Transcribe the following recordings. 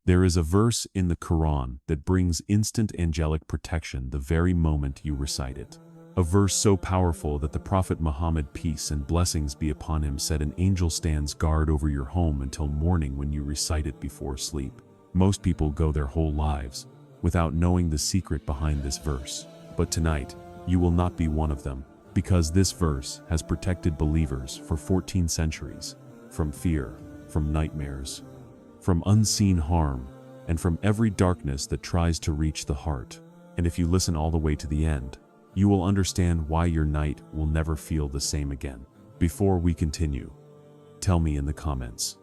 There is a verse in the Qur'an that brings instant angelic protection the very moment you recite it. A verse so powerful that the Prophet Muhammad, peace and blessings be upon him, said an angel stands guard over your home until morning when you recite it before sleep. Most people go their whole lives without knowing the secret behind this verse. But tonight, you will not be one of them, because this verse has protected believers for 14 centuries, from fear, from nightmares, from unseen harm, and from every darkness that tries to reach the heart. And if you listen all the way to the end, you will understand why your night will never feel the same again. Before we continue, tell me in the comments,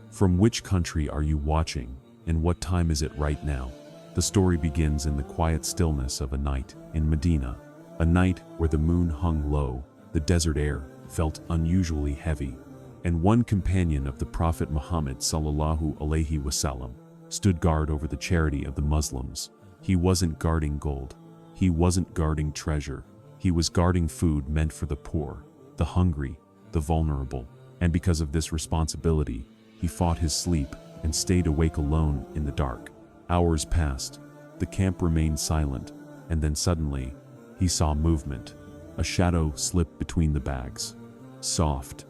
from which country are you watching, and what time is it right now? The story begins in the quiet stillness of a night in Medina, a night where the moon hung low, the desert air felt unusually heavy, and one companion of the Prophet Muhammad sallallahu alayhi wasallam stood guard over the charity of the Muslims. He wasn't guarding gold. He wasn't guarding treasure. He was guarding food meant for the poor, the hungry, the vulnerable. And because of this responsibility, he fought his sleep and stayed awake alone in the dark. Hours passed. The camp remained silent, and then suddenly, he saw movement. A shadow slipped between the bags. Soft,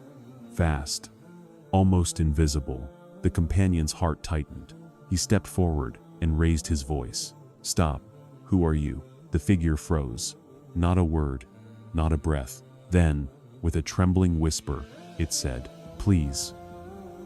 fast, almost invisible. The companion's heart tightened. He stepped forward and raised his voice. "Stop. Who are you?" The figure froze. Not a word, not a breath. Then, with a trembling whisper, it said, "Please,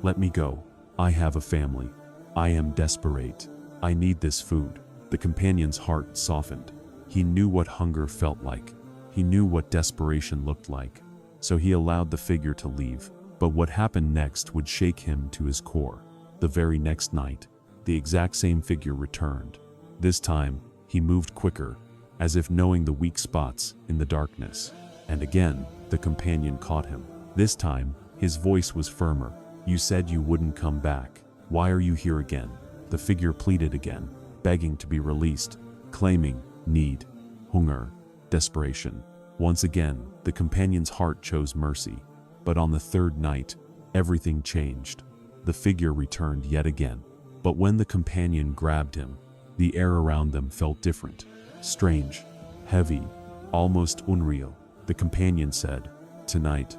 let me go. I have a family. I am desperate. I need this food." The companion's heart softened. He knew what hunger felt like. He knew what desperation looked like. So he allowed the figure to leave. But what happened next would shake him to his core. The very next night, the exact same figure returned. This time, he moved quicker, as if knowing the weak spots in the darkness. And again, the companion caught him. This time, his voice was firmer. "You said you wouldn't come back. Why are you here again?" The figure pleaded again, begging to be released, claiming need, hunger, desperation. Once again, the companion's heart chose mercy. But on the third night, everything changed. The figure returned yet again. But when the companion grabbed him, the air around them felt different. Strange, heavy, almost unreal. The companion said, "Tonight,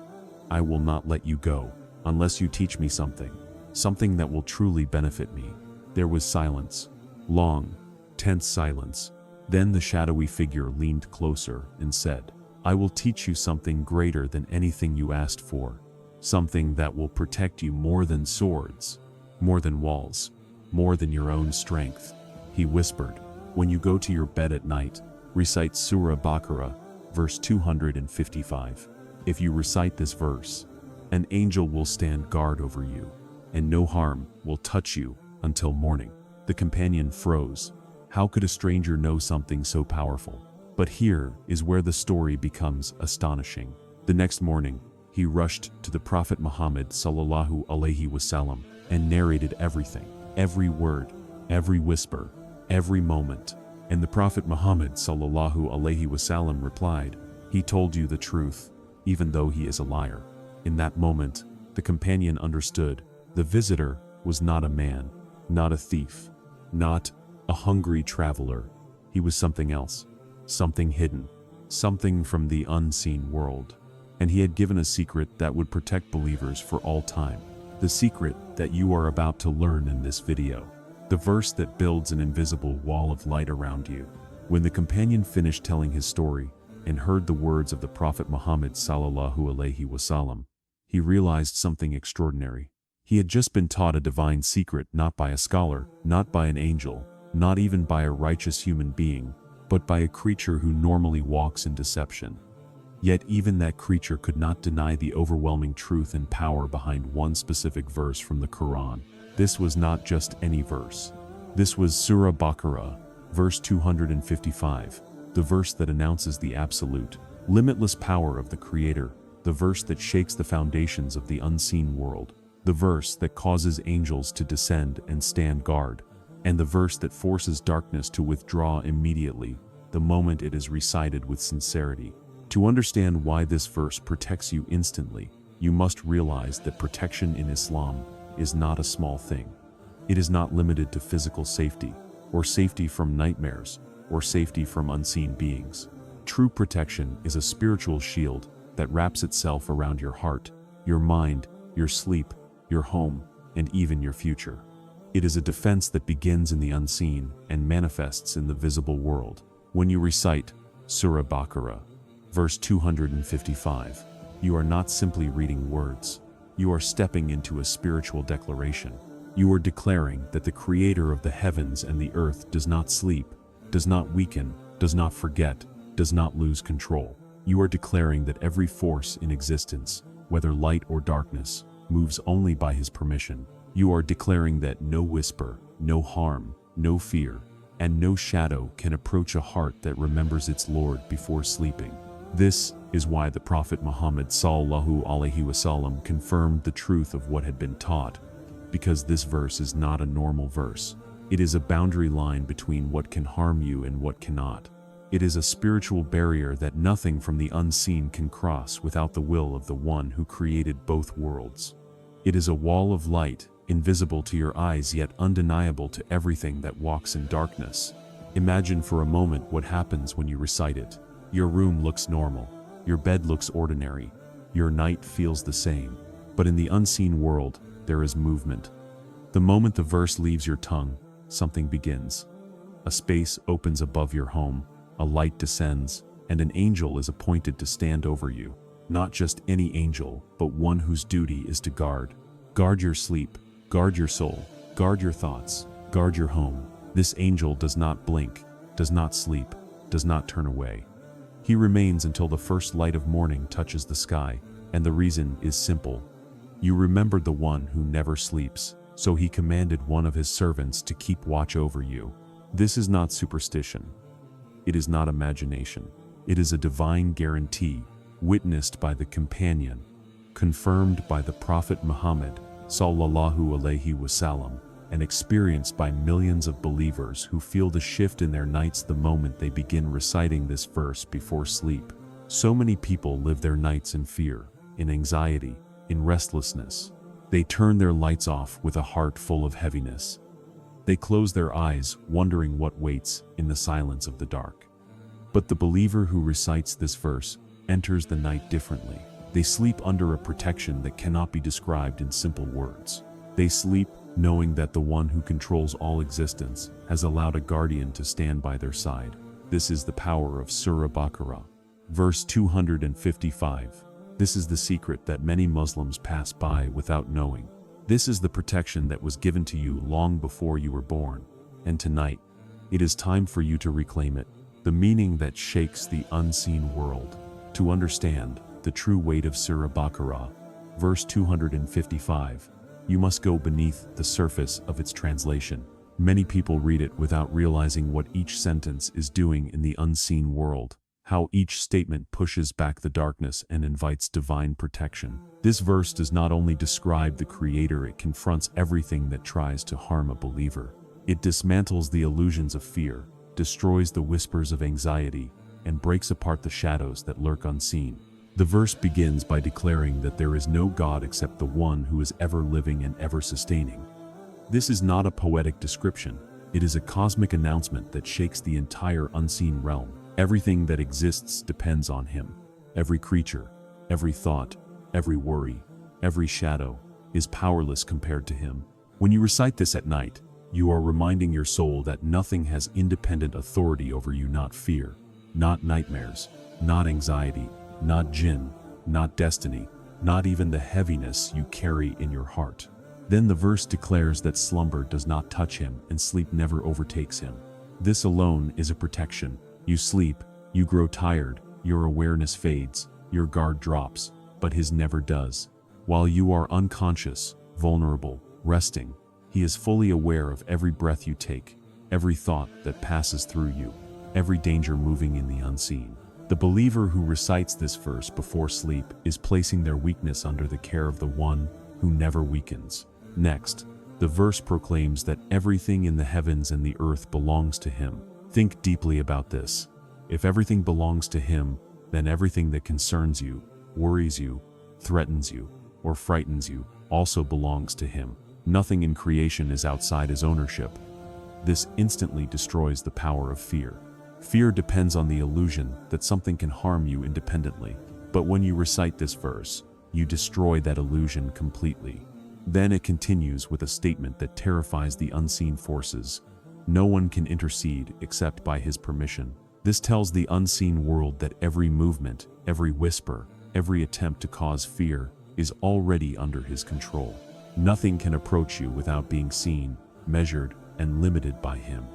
I will not let you go unless you teach me something that will truly benefit me." There was silence, long, tense silence. Then the shadowy figure leaned closer and said, "I will teach you something greater than anything you asked for. Something that will protect you more than swords, more than walls, more than your own strength." He whispered, "When you go to your bed at night, recite Surah Baqarah, verse 255. If you recite this verse, an angel will stand guard over you, and no harm will touch you until morning." The companion froze. How could a stranger know something so powerful? But here is where the story becomes astonishing. The next morning, he rushed to the Prophet Muhammad sallallahu alayhi wasallam and narrated everything, every word, every whisper, every moment. And the Prophet Muhammad sallallahu alayhi wasallam replied, "He told you the truth, even though he is a liar." In that moment, the companion understood. The visitor was not a man, not a thief, not a hungry traveler. He was something else, something hidden, something from the unseen world. And he had given a secret that would protect believers for all time. The secret that you are about to learn in this video. The verse that builds an invisible wall of light around you. When the companion finished telling his story and heard the words of the Prophet Muhammad sallallahu alayhi wasallam, he realized something extraordinary. He had just been taught a divine secret, not by a scholar, not by an angel, not even by a righteous human being, but by a creature who normally walks in deception. Yet even that creature could not deny the overwhelming truth and power behind one specific verse from the Qur'an. This was not just any verse. This was Surah Baqarah, verse 255, the verse that announces the absolute, limitless power of the Creator, the verse that shakes the foundations of the unseen world, the verse that causes angels to descend and stand guard, and the verse that forces darkness to withdraw immediately the moment it is recited with sincerity. To understand why this verse protects you instantly, you must realize that protection in Islam is not a small thing. It is not limited to physical safety, or safety from nightmares, or safety from unseen beings. True protection is a spiritual shield that wraps itself around your heart, your mind, your sleep, your home, and even your future. It is a defense that begins in the unseen and manifests in the visible world. When you recite Surah Baqarah, verse 255, you are not simply reading words. You are stepping into a spiritual declaration. You are declaring that the Creator of the heavens and the earth does not sleep, does not weaken, does not forget, does not lose control. You are declaring that every force in existence, whether light or darkness, moves only by His permission. You are declaring that no whisper, no harm, no fear, and no shadow can approach a heart that remembers its Lord before sleeping. This is why the Prophet Muhammad sallallahu alayhi wasallam confirmed the truth of what had been taught, because this verse is not a normal verse. It is a boundary line between what can harm you and what cannot. It is a spiritual barrier that nothing from the unseen can cross without the will of the One who created both worlds. It is a wall of light, invisible to your eyes yet undeniable to everything that walks in darkness. Imagine for a moment what happens when you recite it. Your room looks normal, your bed looks ordinary, your night feels the same. But in the unseen world, there is movement. The moment the verse leaves your tongue, something begins. A space opens above your home, a light descends, and an angel is appointed to stand over you. Not just any angel, but one whose duty is to guard. Guard your sleep, guard your soul, guard your thoughts, guard your home. This angel does not blink, does not sleep, does not turn away. He remains until the first light of morning touches the sky, and the reason is simple. You remembered the one who never sleeps, so he commanded one of his servants to keep watch over you. This is not superstition. It is not imagination. It is a divine guarantee, witnessed by the companion, confirmed by the Prophet Muhammad, sallallahu alayhi wasallam, and experienced by millions of believers who feel the shift in their nights the moment they begin reciting this verse before sleep. So many people live their nights in fear, in anxiety, in restlessness. They turn their lights off with a heart full of heaviness. They close their eyes, wondering what waits in the silence of the dark. But the believer who recites this verse enters the night differently. They sleep under a protection that cannot be described in simple words. They sleep knowing that the one who controls all existence has allowed a guardian to stand by their side. This is the power of Surah Baqarah. Verse 255. This is the secret that many Muslims pass by without knowing. This is the protection that was given to you long before you were born. And tonight, it is time for you to reclaim it. The meaning that shakes the unseen world. To understand the true weight of Surah Baqarah, verse 255, you must go beneath the surface of its translation. Many people read it without realizing what each sentence is doing in the unseen world, how each statement pushes back the darkness and invites divine protection. This verse does not only describe the Creator, it confronts everything that tries to harm a believer. It dismantles the illusions of fear, destroys the whispers of anxiety, and breaks apart the shadows that lurk unseen. The verse begins by declaring that there is no God except the one who is ever living and ever sustaining. This is not a poetic description. It is a cosmic announcement that shakes the entire unseen realm. Everything that exists depends on Him. Every creature, every thought, every worry, every shadow is powerless compared to Him. When you recite this at night, you are reminding your soul that nothing has independent authority over you, not fear, not nightmares, not anxiety, not jinn, not destiny, not even the heaviness you carry in your heart. Then the verse declares that slumber does not touch him and sleep never overtakes him. This alone is a protection. You sleep, you grow tired, your awareness fades, your guard drops, but his never does. While you are unconscious, vulnerable, resting, he is fully aware of every breath you take, every thought that passes through you, every danger moving in the unseen. The believer who recites this verse before sleep is placing their weakness under the care of the one who never weakens. Next, the verse proclaims that everything in the heavens and the earth belongs to Him. Think deeply about this. If everything belongs to Him, then everything that concerns you, worries you, threatens you, or frightens you also belongs to Him. Nothing in creation is outside his ownership. This instantly destroys the power of fear. Fear depends on the illusion that something can harm you independently. But when you recite this verse, you destroy that illusion completely. Then it continues with a statement that terrifies the unseen forces. No one can intercede except by his permission. This tells the unseen world that every movement, every whisper, every attempt to cause fear is already under his control. Nothing can approach you without being seen, measured, and limited by him.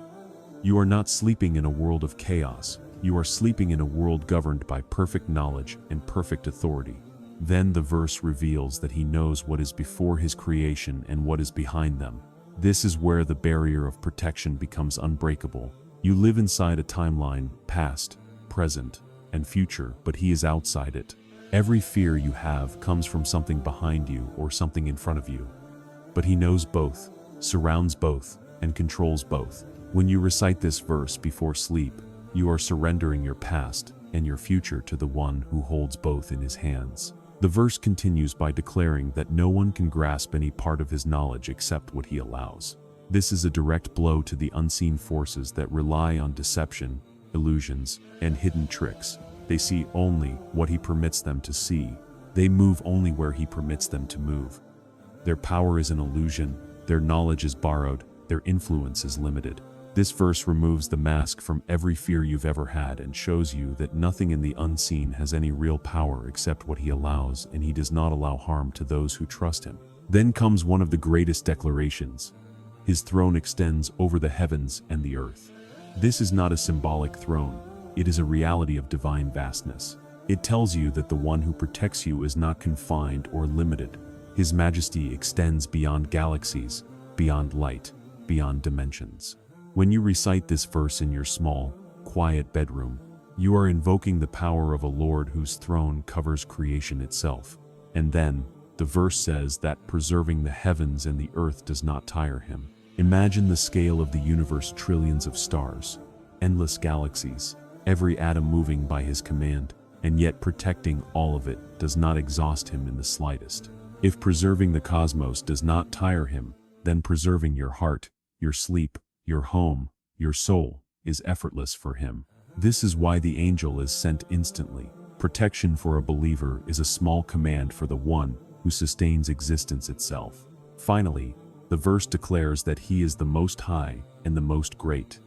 You are not sleeping in a world of chaos. You are sleeping in a world governed by perfect knowledge and perfect authority. Then the verse reveals that he knows what is before his creation and what is behind them. This is where the barrier of protection becomes unbreakable. You live inside a timeline, past, present, and future, but he is outside it. Every fear you have comes from something behind you or something in front of you. But he knows both, surrounds both, and controls both. When you recite this verse before sleep, you are surrendering your past and your future to the one who holds both in his hands. The verse continues by declaring that no one can grasp any part of his knowledge except what he allows. This is a direct blow to the unseen forces that rely on deception, illusions, and hidden tricks. They see only what he permits them to see. They move only where he permits them to move. Their power is an illusion, their knowledge is borrowed, their influence is limited. This verse removes the mask from every fear you've ever had and shows you that nothing in the unseen has any real power except what he allows, and he does not allow harm to those who trust him. Then comes one of the greatest declarations. His throne extends over the heavens and the earth. This is not a symbolic throne. It is a reality of divine vastness. It tells you that the one who protects you is not confined or limited. His majesty extends beyond galaxies, beyond light, beyond dimensions. When you recite this verse in your small, quiet bedroom, you are invoking the power of a Lord whose throne covers creation itself. And then, the verse says that preserving the heavens and the earth does not tire him. Imagine the scale of the universe: trillions of stars, endless galaxies, every atom moving by his command, and yet protecting all of it does not exhaust him in the slightest. If preserving the cosmos does not tire him, then preserving your heart, your sleep, your home, your soul, is effortless for him. This is why the angel is sent instantly. Protection for a believer is a small command for the one who sustains existence itself. Finally, the verse declares that he is the Most High and the Most Great.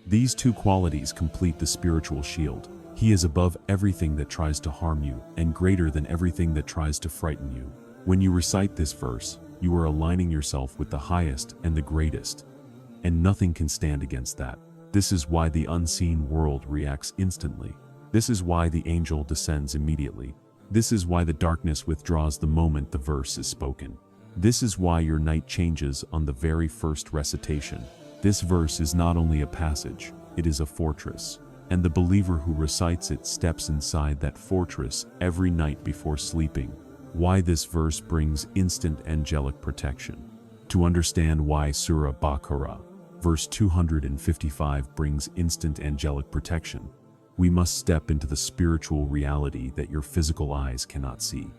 These two qualities complete the spiritual shield. He is above everything that tries to harm you and greater than everything that tries to frighten you. When you recite this verse, you are aligning yourself with the highest and the greatest, and nothing can stand against that. This is why the unseen world reacts instantly. This is why the angel descends immediately. This is why the darkness withdraws the moment the verse is spoken. This is why your night changes on the very first recitation. This verse is not only a passage, it is a fortress, and the believer who recites it steps inside that fortress every night before sleeping. Why this verse brings instant angelic protection. To understand why Surah Baqarah, verse 255 brings instant angelic protection, we must step into the spiritual reality that your physical eyes cannot see.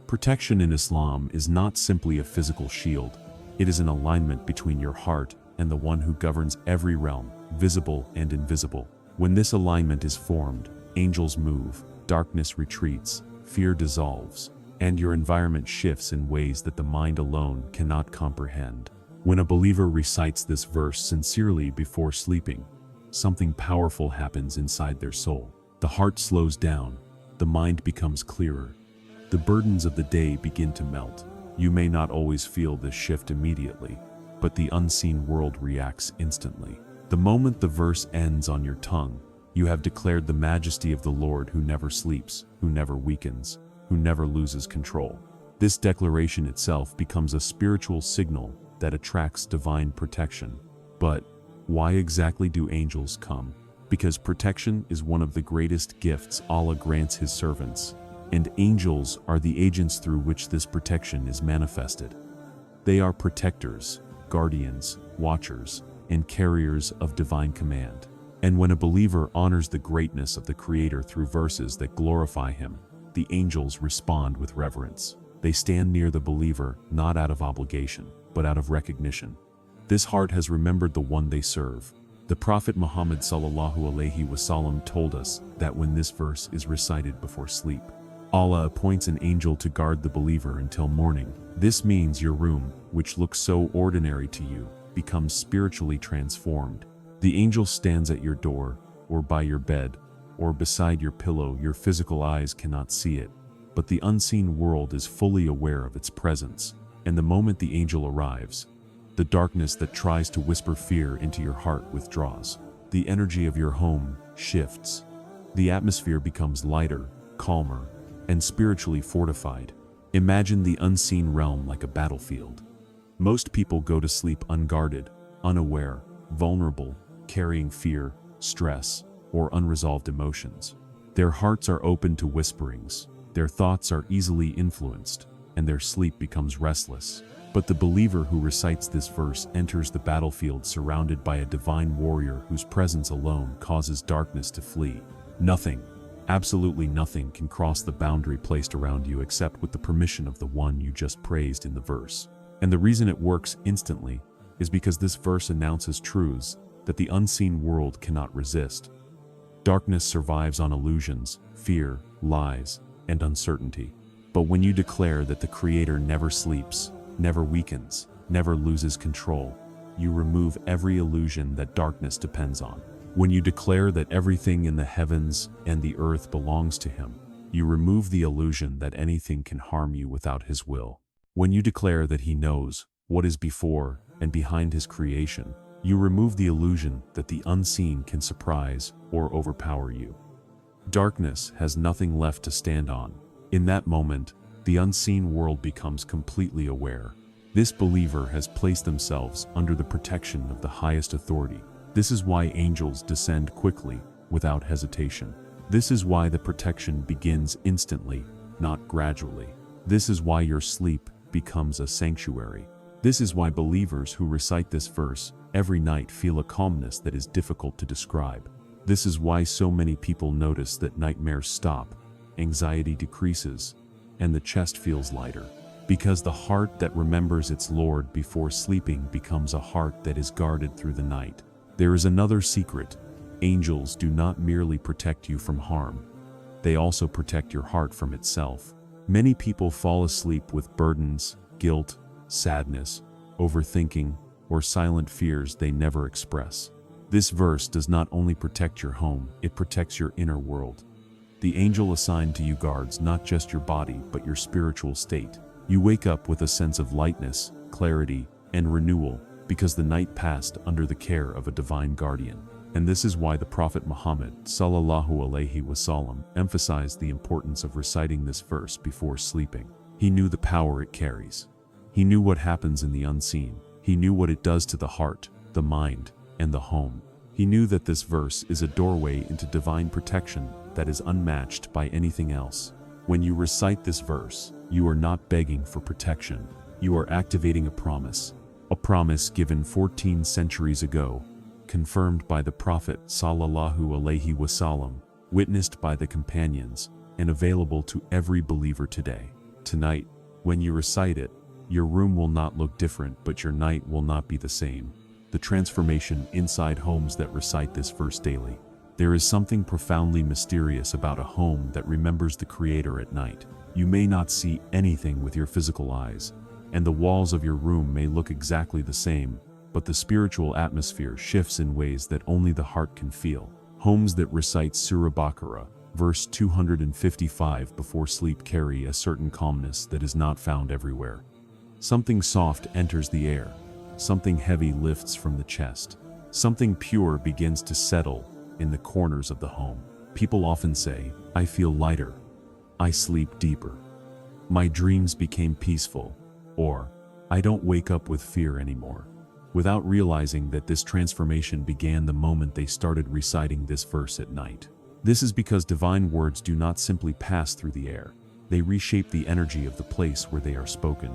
Protection in Islam is not simply a physical shield, it is an alignment between your heart and the one who governs every realm, visible and invisible. When this alignment is formed, angels move, darkness retreats, fear dissolves, and your environment shifts in ways that the mind alone cannot comprehend. When a believer recites this verse sincerely before sleeping, something powerful happens inside their soul. The heart slows down, the mind becomes clearer. The burdens of the day begin to melt. You may not always feel this shift immediately, but the unseen world reacts instantly. The moment the verse ends on your tongue, you have declared the majesty of the Lord who never sleeps, who never weakens, who never loses control. This declaration itself becomes a spiritual signal that attracts divine protection. But why exactly do angels come? Because protection is one of the greatest gifts Allah grants his servants, and angels are the agents through which this protection is manifested. They are protectors, guardians, watchers, and carriers of divine command. And when a believer honors the greatness of the Creator through verses that glorify him, the angels respond with reverence. They stand near the believer not out of obligation, but out of recognition. This heart has remembered the one they serve. The Prophet Muhammad sallallahu alayhi wasallam told us that when this verse is recited before sleep, Allah appoints an angel to guard the believer until morning. This means your room, which looks so ordinary to you, becomes spiritually transformed. The angel stands at your door, or by your bed, or beside your pillow. Your physical eyes cannot see it, but the unseen world is fully aware of its presence. And the moment the angel arrives, the darkness that tries to whisper fear into your heart withdraws. The energy of your home shifts. The atmosphere becomes lighter, calmer, and spiritually fortified. Imagine the unseen realm like a battlefield. Most people go to sleep unguarded, unaware, vulnerable, carrying fear, stress, or unresolved emotions. Their hearts are open to whisperings, their thoughts are easily influenced, and their sleep becomes restless. But the believer who recites this verse enters the battlefield surrounded by a divine warrior whose presence alone causes darkness to flee. Nothing, absolutely nothing, can cross the boundary placed around you except with the permission of the one you just praised in the verse. And the reason it works instantly is because this verse announces truths that the unseen world cannot resist. Darkness survives on illusions, fear, lies, and uncertainty. But when you declare that the Creator never sleeps, never weakens, never loses control, you remove every illusion that darkness depends on. When you declare that everything in the heavens and the earth belongs to Him, you remove the illusion that anything can harm you without His will. When you declare that He knows what is before and behind His creation, you remove the illusion that the unseen can surprise or overpower you. Darkness has nothing left to stand on. In that moment, the unseen world becomes completely aware. This believer has placed themselves under the protection of the highest authority. This is why angels descend quickly, without hesitation. This is why the protection begins instantly, not gradually. This is why your sleep becomes a sanctuary. This is why believers who recite this verse every night feel a calmness that is difficult to describe. This is why so many people notice that nightmares stop, anxiety decreases, and the chest feels lighter. Because the heart that remembers its Lord before sleeping becomes a heart that is guarded through the night. There is another secret. Angels do not merely protect you from harm. They also protect your heart from itself. Many people fall asleep with burdens, guilt, sadness, overthinking, or silent fears they never express. This verse does not only protect your home, it protects your inner world. The angel assigned to you guards not just your body but your spiritual state. You wake up with a sense of lightness, clarity, and renewal because the night passed under the care of a divine guardian. And this is why the Prophet Muhammad sallallahu alayhi wasallam emphasized the importance of reciting this verse before sleeping. He knew the power it carries. He knew what happens in the unseen. He knew what it does to the heart, the mind, and the home. He knew that this verse is a doorway into divine protection that is unmatched by anything else. When you recite this verse, you are not begging for protection. You are activating a promise given 14 centuries ago, confirmed by the Prophet sallallahu alayhi wasallam, witnessed by the companions, and available to every believer today. Tonight, when you recite it, your room will not look different, but your night will not be the same. The transformation inside homes that recite this verse daily. There is something profoundly mysterious about a home that remembers the Creator at night. You may not see anything with your physical eyes, and the walls of your room may look exactly the same, but the spiritual atmosphere shifts in ways that only the heart can feel. Homes that recite Surah Baqarah, verse 255 before sleep carry a certain calmness that is not found everywhere. Something soft enters the air. Something heavy lifts from the chest. Something pure begins to settle in the corners of the home. People often say, "I feel lighter. I sleep deeper. My dreams became peaceful," or "I don't wake up with fear anymore," without realizing that this transformation began the moment they started reciting this verse at night. This is because divine words do not simply pass through the air. They reshape the energy of the place where they are spoken.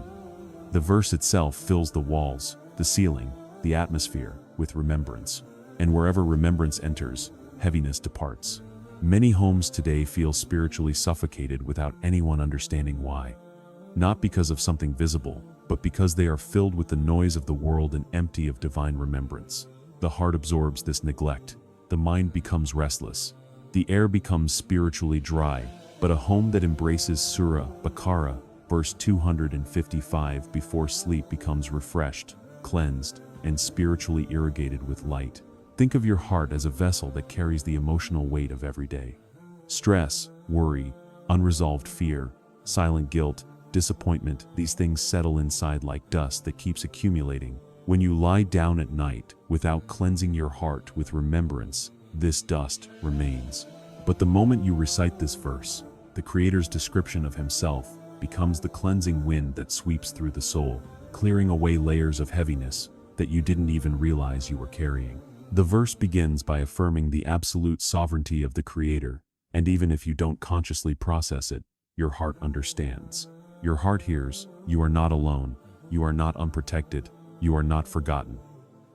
The verse itself fills the walls, the ceiling, the atmosphere with remembrance. And wherever remembrance enters, heaviness departs. Many homes today feel spiritually suffocated without anyone understanding why. Not because of something visible, but because they are filled with the noise of the world and empty of divine remembrance. The heart absorbs this neglect. The mind becomes restless. The air becomes spiritually dry, but a home that embraces Surah Baqarah, verse 255 before sleep becomes refreshed, cleansed, and spiritually irrigated with light. Think of your heart as a vessel that carries the emotional weight of every day. Stress, worry, unresolved fear, silent guilt, disappointment, these things settle inside like dust that keeps accumulating. When you lie down at night without cleansing your heart with remembrance, this dust remains. But the moment you recite this verse, the Creator's description of Himself becomes the cleansing wind that sweeps through the soul, clearing away layers of heaviness that you didn't even realize you were carrying. The verse begins by affirming the absolute sovereignty of the Creator, and even if you don't consciously process it, your heart understands. Your heart hears, you are not alone, you are not unprotected, you are not forgotten.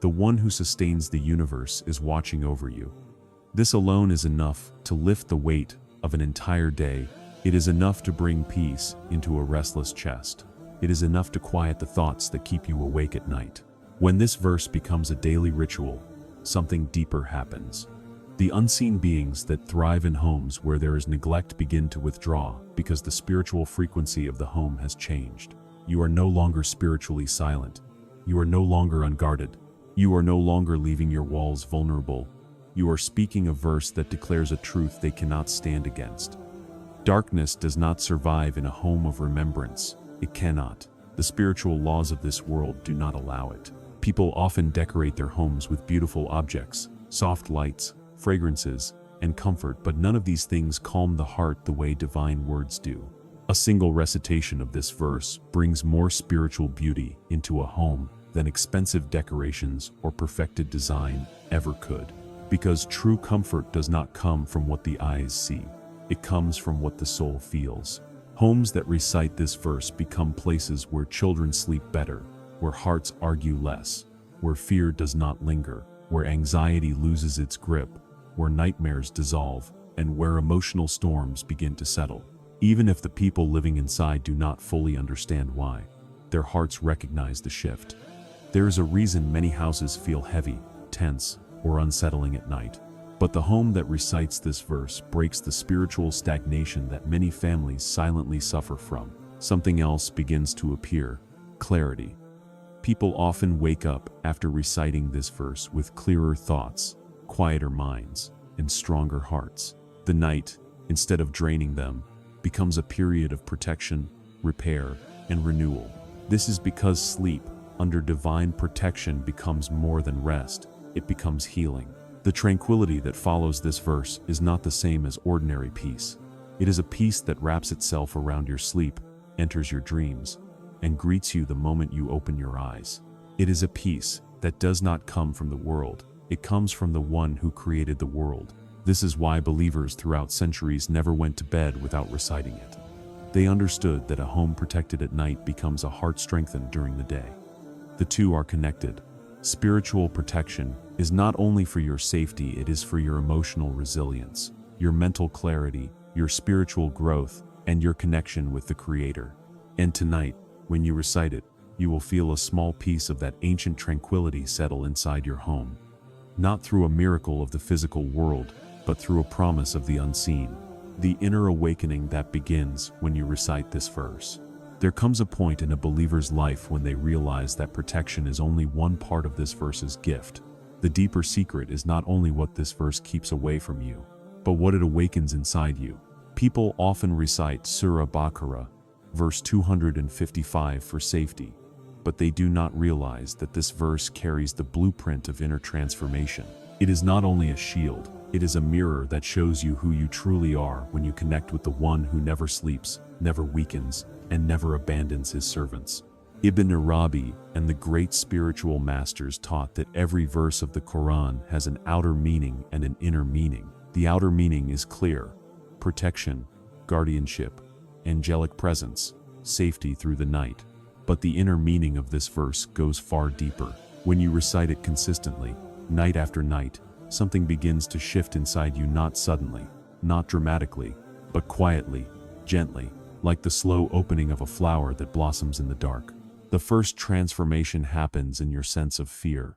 The one who sustains the universe is watching over you. This alone is enough to lift the weight of an entire day. It is enough to bring peace into a restless chest. It is enough to quiet the thoughts that keep you awake at night. When this verse becomes a daily ritual, something deeper happens. The unseen beings that thrive in homes where there is neglect begin to withdraw because the spiritual frequency of the home has changed. You are no longer spiritually silent. You are no longer unguarded. You are no longer leaving your walls vulnerable. You are speaking a verse that declares a truth they cannot stand against. Darkness does not survive in a home of remembrance. It cannot. The spiritual laws of this world do not allow it. People often decorate their homes with beautiful objects, soft lights, fragrances, and comfort, but none of these things calm the heart the way divine words do. A single recitation of this verse brings more spiritual beauty into a home than expensive decorations or perfected design ever could. Because true comfort does not come from what the eyes see. It comes from what the soul feels. Homes that recite this verse become places where children sleep better, where hearts argue less, where fear does not linger, where anxiety loses its grip, where nightmares dissolve, and where emotional storms begin to settle. Even if the people living inside do not fully understand why, their hearts recognize the shift. There is a reason many houses feel heavy, tense, or unsettling at night. But the home that recites this verse breaks the spiritual stagnation that many families silently suffer from. Something else begins to appear: clarity. People often wake up after reciting this verse with clearer thoughts, quieter minds, and stronger hearts. The night, instead of draining them, becomes a period of protection, repair, and renewal. This is because sleep, under divine protection, becomes more than rest. It becomes healing. The tranquility that follows this verse is not the same as ordinary peace. It is a peace that wraps itself around your sleep, enters your dreams, and greets you the moment you open your eyes. It is a peace that does not come from the world. It comes from the one who created the world. This is why believers throughout centuries never went to bed without reciting it. They understood that a home protected at night becomes a heart strengthened during the day. The two are connected. Spiritual protection is not only for your safety, it is for your emotional resilience, your mental clarity, your spiritual growth, and your connection with the Creator. And tonight, when you recite it, you will feel a small piece of that ancient tranquility settle inside your home. Not through a miracle of the physical world, but through a promise of the unseen. The inner awakening that begins when you recite this verse. There comes a point in a believer's life when they realize that protection is only one part of this verse's gift. The deeper secret is not only what this verse keeps away from you, but what it awakens inside you. People often recite Surah Baqarah, verse 255 for safety, but they do not realize that this verse carries the blueprint of inner transformation. It is not only a shield, it is a mirror that shows you who you truly are when you connect with the one who never sleeps, never weakens, and never abandons his servants. Ibn Arabi and the great spiritual masters taught that every verse of the Qur'an has an outer meaning and an inner meaning. The outer meaning is clear: protection, guardianship, angelic presence, safety through the night. But the inner meaning of this verse goes far deeper. When you recite it consistently, night after night, something begins to shift inside you, not suddenly, not dramatically, but quietly, gently, like the slow opening of a flower that blossoms in the dark. The first transformation happens in your sense of fear.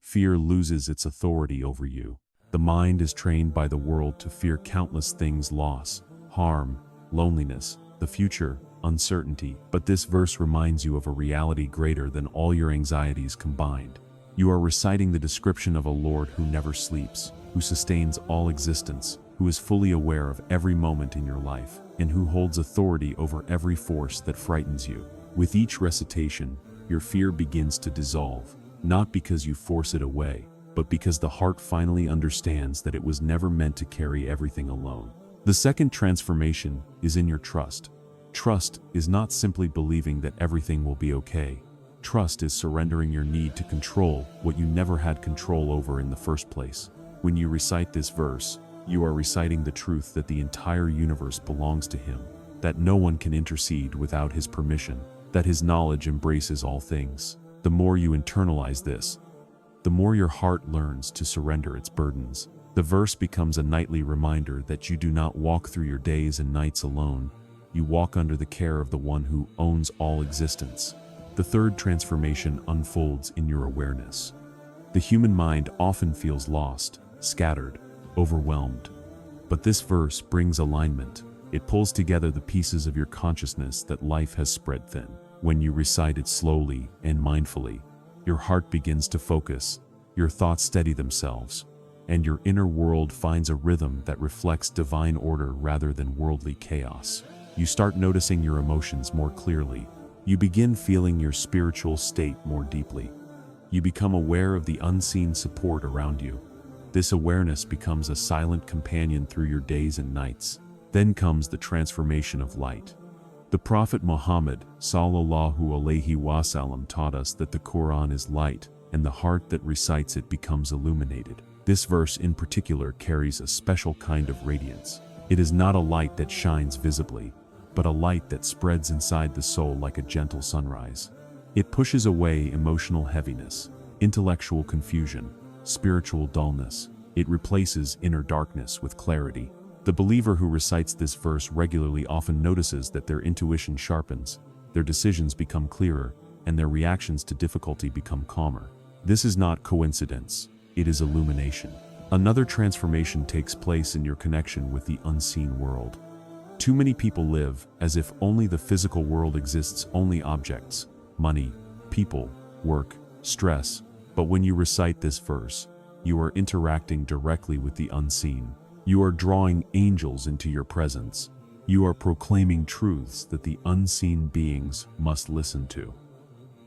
Fear loses its authority over you. The mind is trained by the world to fear countless things: loss, harm, loneliness, the future, uncertainty. But this verse reminds you of a reality greater than all your anxieties combined. You are reciting the description of a Lord who never sleeps, who sustains all existence, who is fully aware of every moment in your life, and who holds authority over every force that frightens you. With each recitation, your fear begins to dissolve, not because you force it away, but because the heart finally understands that it was never meant to carry everything alone. The second transformation is in your trust. Trust is not simply believing that everything will be okay. Trust is surrendering your need to control what you never had control over in the first place. When you recite this verse, you are reciting the truth that the entire universe belongs to Him, that no one can intercede without His permission, that His knowledge embraces all things. The more you internalize this, the more your heart learns to surrender its burdens. The verse becomes a nightly reminder that you do not walk through your days and nights alone. You walk under the care of the one who owns all existence. The third transformation unfolds in your awareness. The human mind often feels lost, scattered, overwhelmed. But this verse brings alignment. It pulls together the pieces of your consciousness that life has spread thin. When you recite it slowly and mindfully, your heart begins to focus, your thoughts steady themselves, and your inner world finds a rhythm that reflects divine order rather than worldly chaos. You start noticing your emotions more clearly. You begin feeling your spiritual state more deeply. You become aware of the unseen support around you. This awareness becomes a silent companion through your days and nights. Then comes the transformation of light. The Prophet Muhammad, sallallahu, alayhi, wasallam, taught us that the Qur'an is light, and the heart that recites it becomes illuminated. This verse in particular carries a special kind of radiance. It is not a light that shines visibly, but a light that spreads inside the soul like a gentle sunrise. It pushes away emotional heaviness, intellectual confusion, spiritual dullness. It replaces inner darkness with clarity. The believer who recites this verse regularly often notices that their intuition sharpens, their decisions become clearer, and their reactions to difficulty become calmer. This is not coincidence, it is illumination. Another transformation takes place in your connection with the unseen world. Too many people live as if only the physical world exists, only objects, money, people, work, stress. But when you recite this verse, you are interacting directly with the unseen. You are drawing angels into your presence. You are proclaiming truths that the unseen beings must listen to.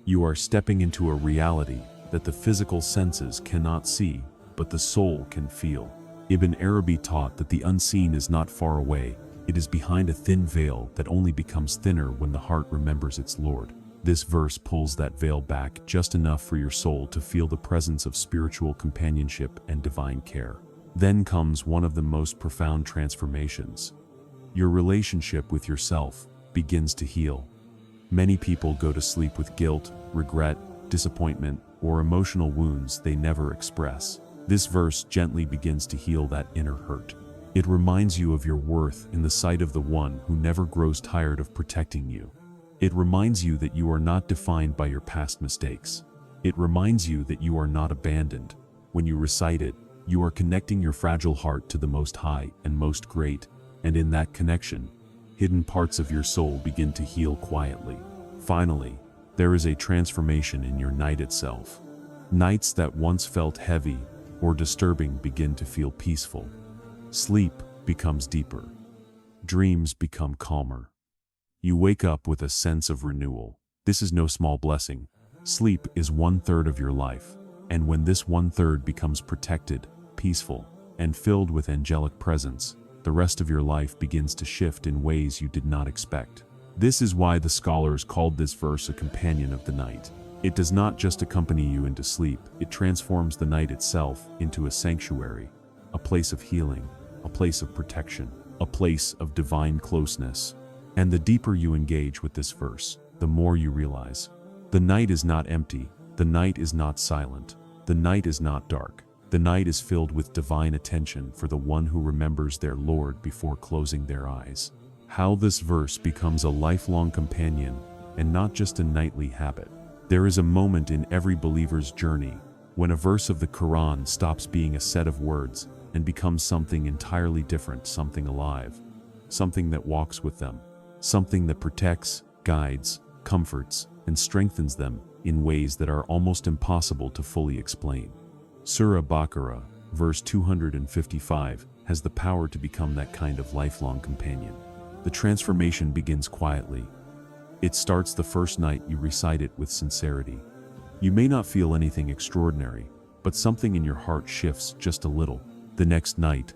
You are stepping into a reality that the physical senses cannot see, but the soul can feel. Ibn Arabi taught that the unseen is not far away. It is behind a thin veil that only becomes thinner when the heart remembers its Lord. This verse pulls that veil back just enough for your soul to feel the presence of spiritual companionship and divine care. Then comes one of the most profound transformations. Your relationship with yourself begins to heal. Many people go to sleep with guilt, regret, disappointment, or emotional wounds they never express. This verse gently begins to heal that inner hurt. It reminds you of your worth in the sight of the one who never grows tired of protecting you. It reminds you that you are not defined by your past mistakes. It reminds you that you are not abandoned. When you recite it, you are connecting your fragile heart to the Most High and Most Great, and in that connection, hidden parts of your soul begin to heal quietly. Finally, there is a transformation in your night itself. Nights that once felt heavy or disturbing begin to feel peaceful. Sleep becomes deeper. Dreams become calmer. You wake up with a sense of renewal. This is no small blessing. Sleep is 1/3 of your life, and when this 1/3 becomes protected, peaceful, and filled with angelic presence, the rest of your life begins to shift in ways you did not expect. This is why the scholars called this verse a companion of the night. It does not just accompany you into sleep, it transforms the night itself into a sanctuary, a place of healing, a place of protection, a place of divine closeness. And the deeper you engage with this verse, the more you realize. The night is not empty, the night is not silent, the night is not dark. The night is filled with divine attention for the one who remembers their Lord before closing their eyes. How this verse becomes a lifelong companion and not just a nightly habit. There is a moment in every believer's journey when a verse of the Qur'an stops being a set of words and becomes something entirely different, something alive, something that walks with them, something that protects, guides, comforts, and strengthens them in ways that are almost impossible to fully explain. Surah Baqarah, verse 255, has the power to become that kind of lifelong companion. The transformation begins quietly. It starts the first night you recite it with sincerity. You may not feel anything extraordinary, but something in your heart shifts just a little. The next night,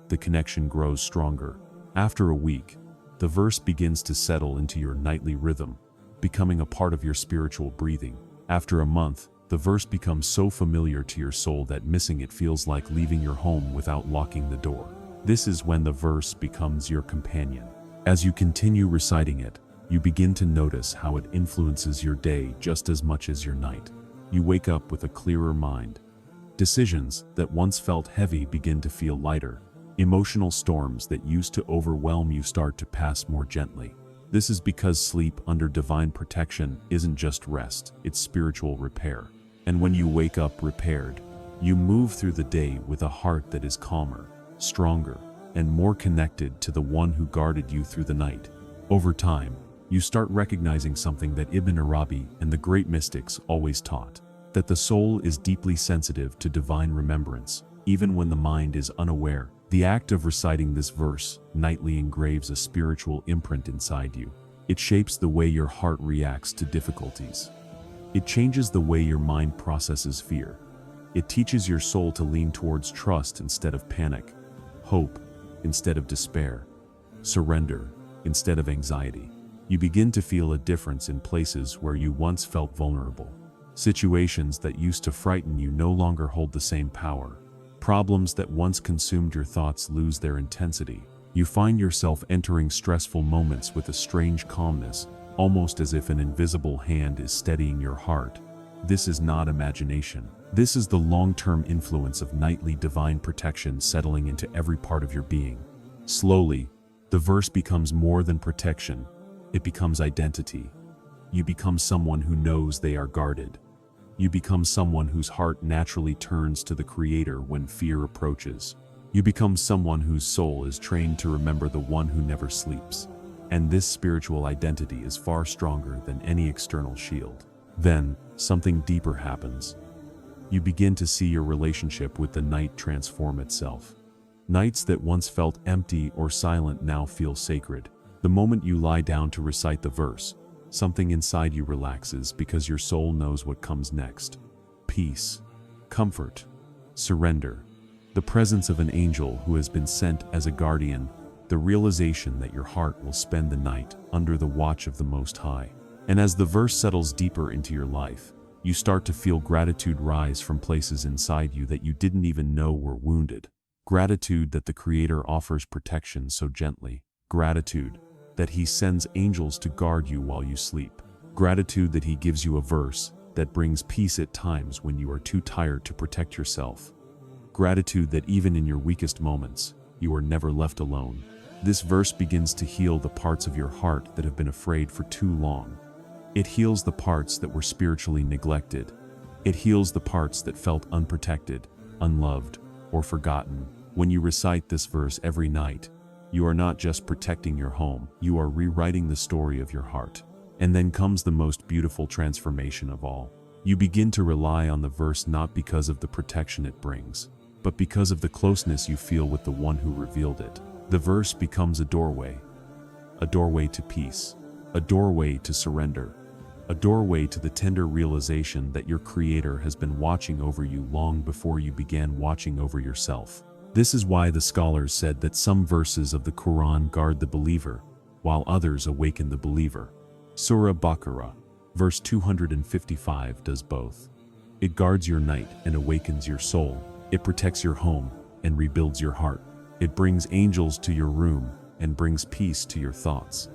the connection grows stronger. After a week, the verse begins to settle into your nightly rhythm, becoming a part of your spiritual breathing. After a month, the verse becomes so familiar to your soul that missing it feels like leaving your home without locking the door. This is when the verse becomes your companion. As you continue reciting it, you begin to notice how it influences your day just as much as your night. You wake up with a clearer mind. Decisions that once felt heavy begin to feel lighter. Emotional storms that used to overwhelm you start to pass more gently. This is because sleep under divine protection isn't just rest, it's spiritual repair. And when you wake up repaired, you move through the day with a heart that is calmer, stronger, and more connected to the one who guarded you through the night. Over time, you start recognizing something that Ibn Arabi and the great mystics always taught, that the soul is deeply sensitive to divine remembrance, even when the mind is unaware. The act of reciting this verse nightly engraves a spiritual imprint inside you. It shapes the way your heart reacts to difficulties. It changes the way your mind processes fear. It teaches your soul to lean towards trust instead of panic, hope instead of despair, surrender instead of anxiety. You begin to feel a difference in places where you once felt vulnerable. Situations that used to frighten you no longer hold the same power. Problems that once consumed your thoughts lose their intensity. You find yourself entering stressful moments with a strange calmness, almost as if an invisible hand is steadying your heart. This is not imagination. This is the long-term influence of nightly divine protection settling into every part of your being. Slowly, the verse becomes more than protection. It becomes identity. You become someone who knows they are guarded. You become someone whose heart naturally turns to the Creator when fear approaches. You become someone whose soul is trained to remember the one who never sleeps. And this spiritual identity is far stronger than any external shield. Then, something deeper happens. You begin to see your relationship with the night transform itself. Nights that once felt empty or silent now feel sacred. The moment you lie down to recite the verse, something inside you relaxes because your soul knows what comes next. Peace, comfort, surrender, the presence of an angel who has been sent as a guardian, the realization that your heart will spend the night under the watch of the Most High. And as the verse settles deeper into your life, you start to feel gratitude rise from places inside you that you didn't even know were wounded. Gratitude that the Creator offers protection so gently. Gratitude that He sends angels to guard you while you sleep. Gratitude that He gives you a verse that brings peace at times when you are too tired to protect yourself. Gratitude that even in your weakest moments, you are never left alone. This verse begins to heal the parts of your heart that have been afraid for too long. It heals the parts that were spiritually neglected. It heals the parts that felt unprotected, unloved, or forgotten. When you recite this verse every night, you are not just protecting your home, you are rewriting the story of your heart. And then comes the most beautiful transformation of all. You begin to rely on the verse not because of the protection it brings, but because of the closeness you feel with the one who revealed it. The verse becomes a doorway to peace, a doorway to surrender, a doorway to the tender realization that your Creator has been watching over you long before you began watching over yourself. This is why the scholars said that some verses of the Qur'an guard the believer, while others awaken the believer. Surah Baqarah, verse 255 does both. It guards your night and awakens your soul. It protects your home and rebuilds your heart. It brings angels to your room and brings peace to your thoughts.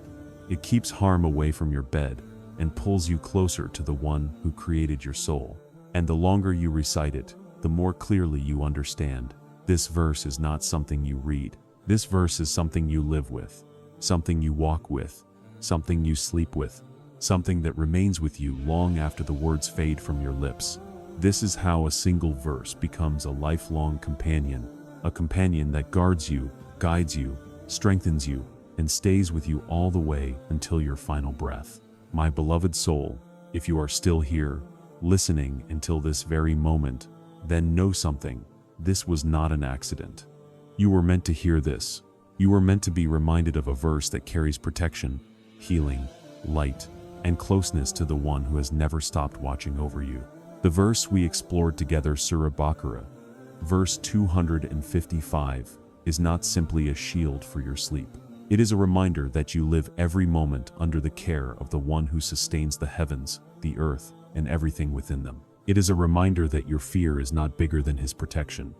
It keeps harm away from your bed and pulls you closer to the one who created your soul. And the longer you recite it, the more clearly you understand. This verse is not something you read. This verse is something you live with, something you walk with, something you sleep with, something that remains with you long after the words fade from your lips. This is how a single verse becomes a lifelong companion, a companion that guards you, guides you, strengthens you, and stays with you all the way until your final breath. My beloved soul, if you are still here, listening until this very moment, then know something. This was not an accident. You were meant to hear this. You were meant to be reminded of a verse that carries protection, healing, light, and closeness to the one who has never stopped watching over you. The verse we explored together, Surah Baqarah, verse 255, is not simply a shield for your sleep. It is a reminder that you live every moment under the care of the one who sustains the heavens, the earth, and everything within them. It is a reminder that your fear is not bigger than his protection.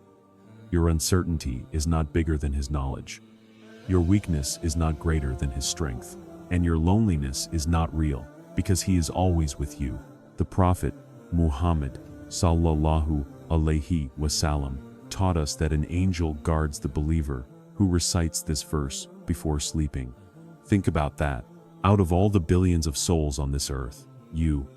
Your uncertainty is not bigger than his knowledge. Your weakness is not greater than his strength. And your loneliness is not real, because he is always with you. The Prophet, Muhammad, sallallahu, alayhi, wasallam, taught us that an angel guards the believer who recites this verse before sleeping. Think about that. Out of all the billions of souls on this earth, you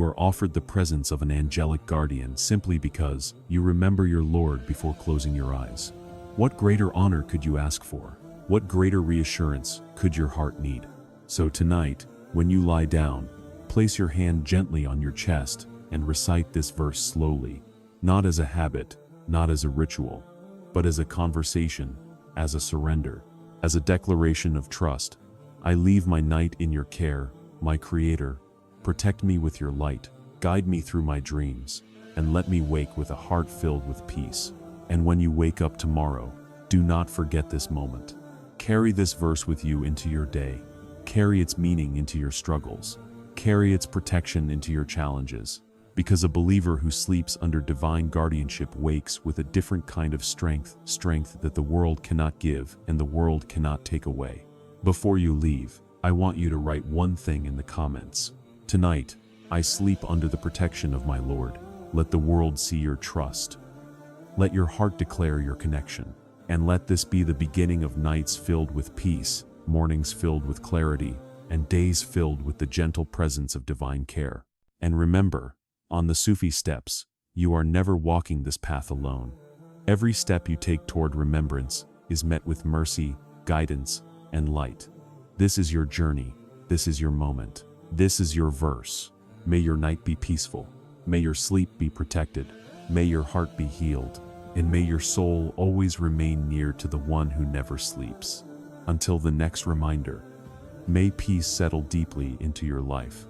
are offered the presence of an angelic guardian simply because you remember your Lord before closing your eyes. What greater honor could you ask for? What greater reassurance could your heart need? So tonight, when you lie down, place your hand gently on your chest and recite this verse slowly, not as a habit, not as a ritual, but as a conversation, as a surrender, as a declaration of trust. I leave my night in your care, my Creator. Protect me with your light, guide me through my dreams, and let me wake with a heart filled with peace. And when you wake up tomorrow, do not forget this moment. Carry this verse with you into your day. Carry its meaning into your struggles. Carry its protection into your challenges. Because a believer who sleeps under divine guardianship wakes with a different kind of strength that the world cannot give and the world cannot take away. Before you leave, I want you to write one thing in the comments. Tonight, I sleep under the protection of my Lord. Let the world see your trust. Let your heart declare your connection. And let this be the beginning of nights filled with peace, mornings filled with clarity, and days filled with the gentle presence of divine care. And remember, on the Sufi steps, you are never walking this path alone. Every step you take toward remembrance is met with mercy, guidance, and light. This is your journey. This is your moment. This is your verse. May your night be peaceful. May your sleep be protected. May your heart be healed. And may your soul always remain near to the one who never sleeps. Until the next reminder, may peace settle deeply into your life.